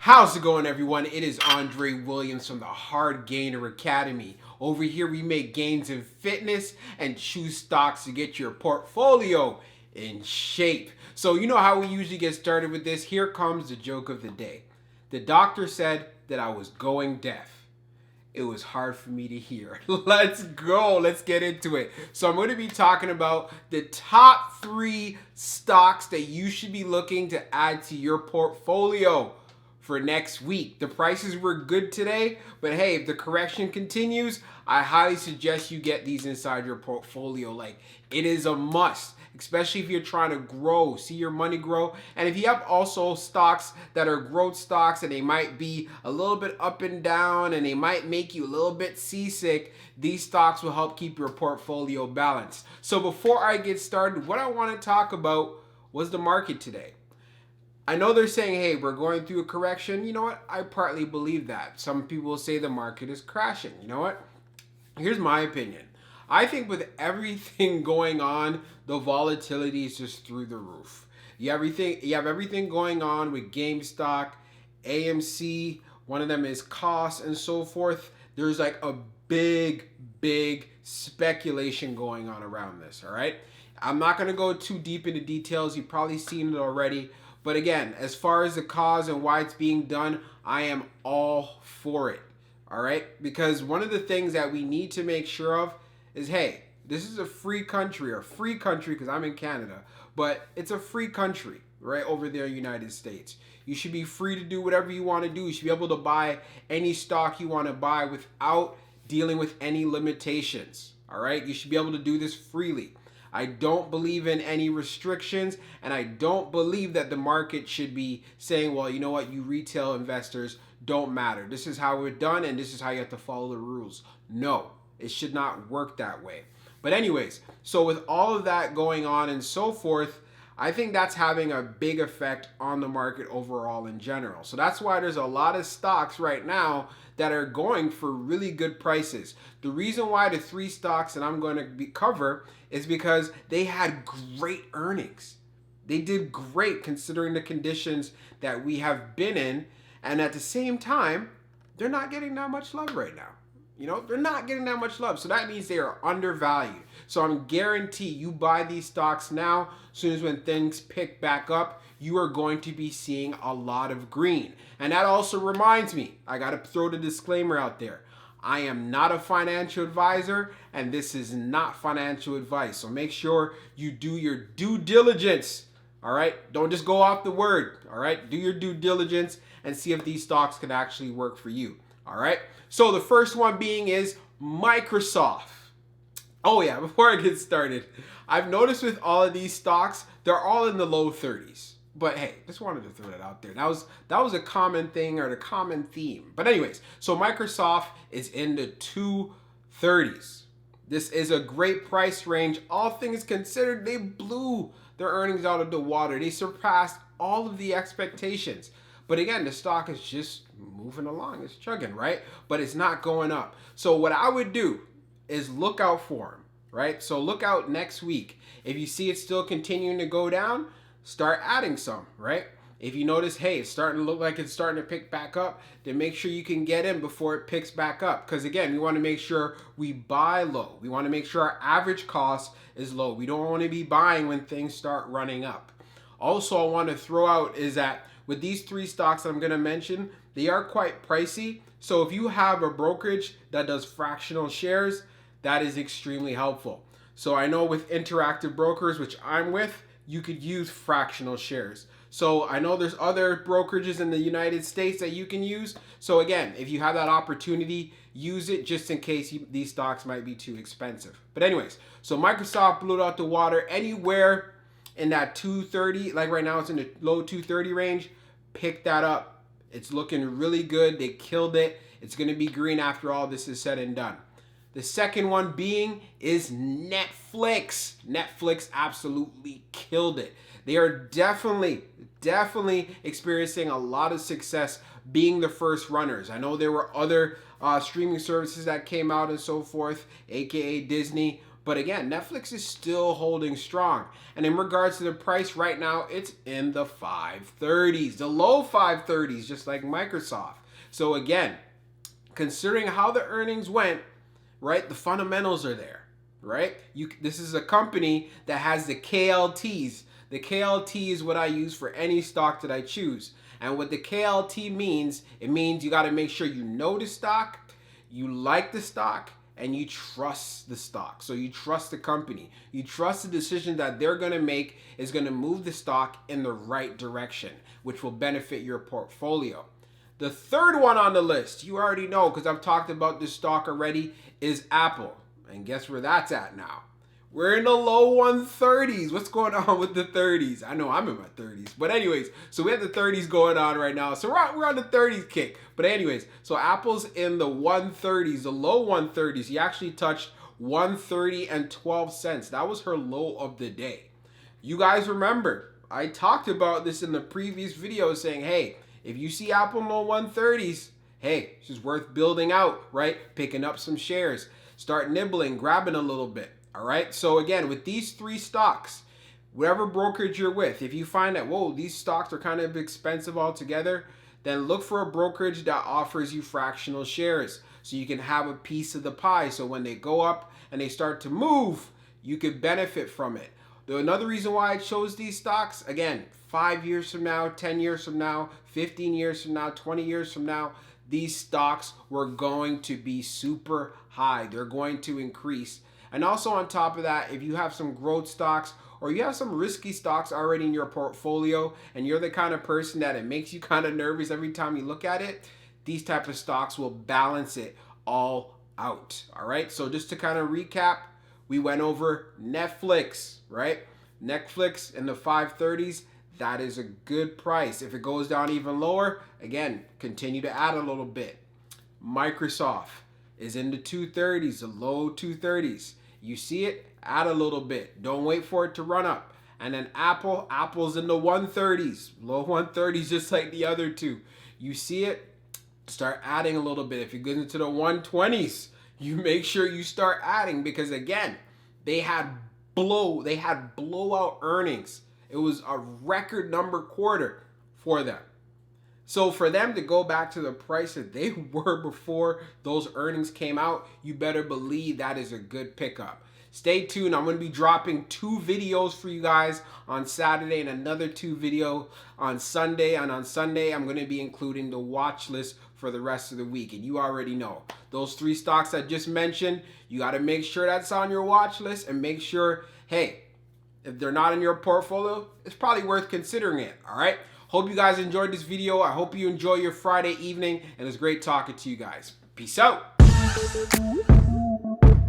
How's it going, everyone? It is Andre Williams from the Hard Gainer Academy. Over here, we make gains in fitness and choose stocks to get your portfolio in shape. So, you know how we usually get started with this? Here comes the joke of the day. The doctor said that I was going deaf. It was hard for me to hear. Let's go. Let's get into it. So I'm going to be talking about the top 3 stocks that you should be looking to add to your portfolio for next week. The prices were good today, but hey, if the correction continues, I highly suggest you get these inside your portfolio. Like, it is a must, especially if you're trying to grow, see your money grow. And if you have also stocks that are growth stocks and they might be a little bit up and down and they might make you a little bit seasick, these stocks will help keep your portfolio balanced. So before I get started, what I want to talk about was the market today. I know they're saying, hey, we're going through a correction. You know what? I partly believe that. Some people say the market is crashing. You know what? Here's my opinion. I think with everything going on, the volatility is just through the roof. You have everything going on with GameStop, AMC, one of them is cost and so forth. There's like a big speculation going on around this, all right? I'm not going to go too deep into details. You've probably seen it already. But again, as far as the cause and why it's being done, I am all for it, all right? Because one of the things that we need to make sure of is, hey, this is a free country because I'm in Canada, but it's a free country, right, over there in the United States. You should be free to do whatever you want to do. You should be able to buy any stock you want to buy without dealing with any limitations, all right? You should be able to do this freely. I don't believe in any restrictions, and I don't believe that the market should be saying, well, you know what, you retail investors don't matter. This is how we're done, and this is how you have to follow the rules. No, it should not work that way. But anyways, so with all of that going on and so forth, I think that's having a big effect on the market overall in general. So that's why there's a lot of stocks right now that are going for really good prices. The reason why the 3 stocks that I'm going to cover is because they had great earnings. They did great considering the conditions that we have been in. And at the same time, they're not getting that much love right now. You know, they're not getting that much love. So that means they are undervalued. So I'm guarantee you buy these stocks now, as soon as when things pick back up, you are going to be seeing a lot of green. And that also reminds me, I got to throw the disclaimer out there. I am not a financial advisor, and this is not financial advice. So make sure you do your due diligence. All right? Don't just go off the word. All right? Do your due diligence and see if these stocks can actually work for you. All right? So the first one being is Microsoft. Oh yeah, before I get started, I've noticed with all of these stocks, they're all in the low 30s. But hey, just wanted to throw that out there. That was a common thing or the common theme. But anyways, so Microsoft is in the 230s. This is a great price range. All things considered, they blew their earnings out of the water. They surpassed all of the expectations. But again, the stock is just moving along. It's chugging, right? But it's not going up. So what I would do is look out for them, right? So look out next week. If you see it still continuing to go down, start adding some, right? If you notice, hey, it's starting to look like it's starting to pick back up, then make sure you can get in before it picks back up. Because again, we want to make sure we buy low. We want to make sure our average cost is low. We don't want to be buying when things start running up. Also, I want to throw out is that with these 3 stocks I'm going to mention, they are quite pricey. So if you have a brokerage that does fractional shares, that is extremely helpful. So I know with Interactive Brokers, which I'm with, you could use fractional shares. So I know there's other brokerages in the United States that you can use. So again, if you have that opportunity, use it just in case these stocks might be too expensive. But anyways, so Microsoft blew it out the water anywhere in that 230, like right now it's in the low 230 range. Pick that up. It's looking really good. They killed it. It's going to be green after all this is said and done. The second one being is Netflix. Netflix absolutely killed it. They are definitely experiencing a lot of success being the first runners. I know there were other streaming services that came out and so forth, aka Disney, But again, Netflix is still holding strong. And in regards to the price right now, it's in the 530s, the low 530s, just like Microsoft. So again, considering how the earnings went, right, the fundamentals are there, right? This is a company that has the KLTs. The KLT is what I use for any stock that I choose. And what the KLT means, it means you got to make sure you know the stock, you like the stock, and you trust the stock. So you trust the company. You trust the decision that they're going to make is going to move the stock in the right direction, which will benefit your portfolio. The third one on the list, you already know because I've talked about this stock already, is Apple. And guess where that's at now? We're in the low 130s. What's going on with the 30s? I know I'm in my 30s. But anyways, so we have the 30s going on right now. So we're on the 30s kick. But anyways, so Apple's in the 130s, the low 130s. He actually touched 130 and 12 cents. That was her low of the day. You guys remember, I talked about this in the previous video saying, hey, if you see Apple in the 130s, hey, it's just worth building out, right? Picking up some shares. Start nibbling, grabbing a little bit. All right, so again, with these three stocks, whatever brokerage you're with, if you find that, whoa, these stocks are kind of expensive altogether, then look for a brokerage that offers you fractional shares so you can have a piece of the pie. So when they go up and they start to move, you could benefit from it. Another reason why I chose these stocks, again, 5 years from now, 10 years from now, 15 years from now, 20 years from now, these stocks were going to be super high. They're going to increase. And also on top of that, if you have some growth stocks or you have some risky stocks already in your portfolio and you're the kind of person that it makes you kind of nervous every time you look at it, these type of stocks will balance it all out. All right. So just to kind of recap, we went over Netflix, right? Netflix in the 530s. That is a good price. If it goes down even lower, again, continue to add a little bit. Microsoft is in the 230s, the low 230s. You see it, add a little bit. Don't wait for it to run up. And then Apple's in the 130s, low 130s, just like the other two. You see it, start adding a little bit. If you get into the 120s, you make sure you start adding because again, they had blowout earnings. It was a record number quarter for them. So for them to go back to the price that they were before those earnings came out, you better believe that is a good pickup. Stay tuned. I'm going to be dropping 2 videos for you guys on Saturday and another 2 video on Sunday. And on Sunday, I'm going to be including the watch list for the rest of the week. And you already know those 3 stocks I just mentioned, you got to make sure that's on your watch list and make sure, hey, if they're not in your portfolio, it's probably worth considering it. All right. Hope you guys enjoyed this video. I hope you enjoy your Friday evening, and it's great talking to you guys. Peace out.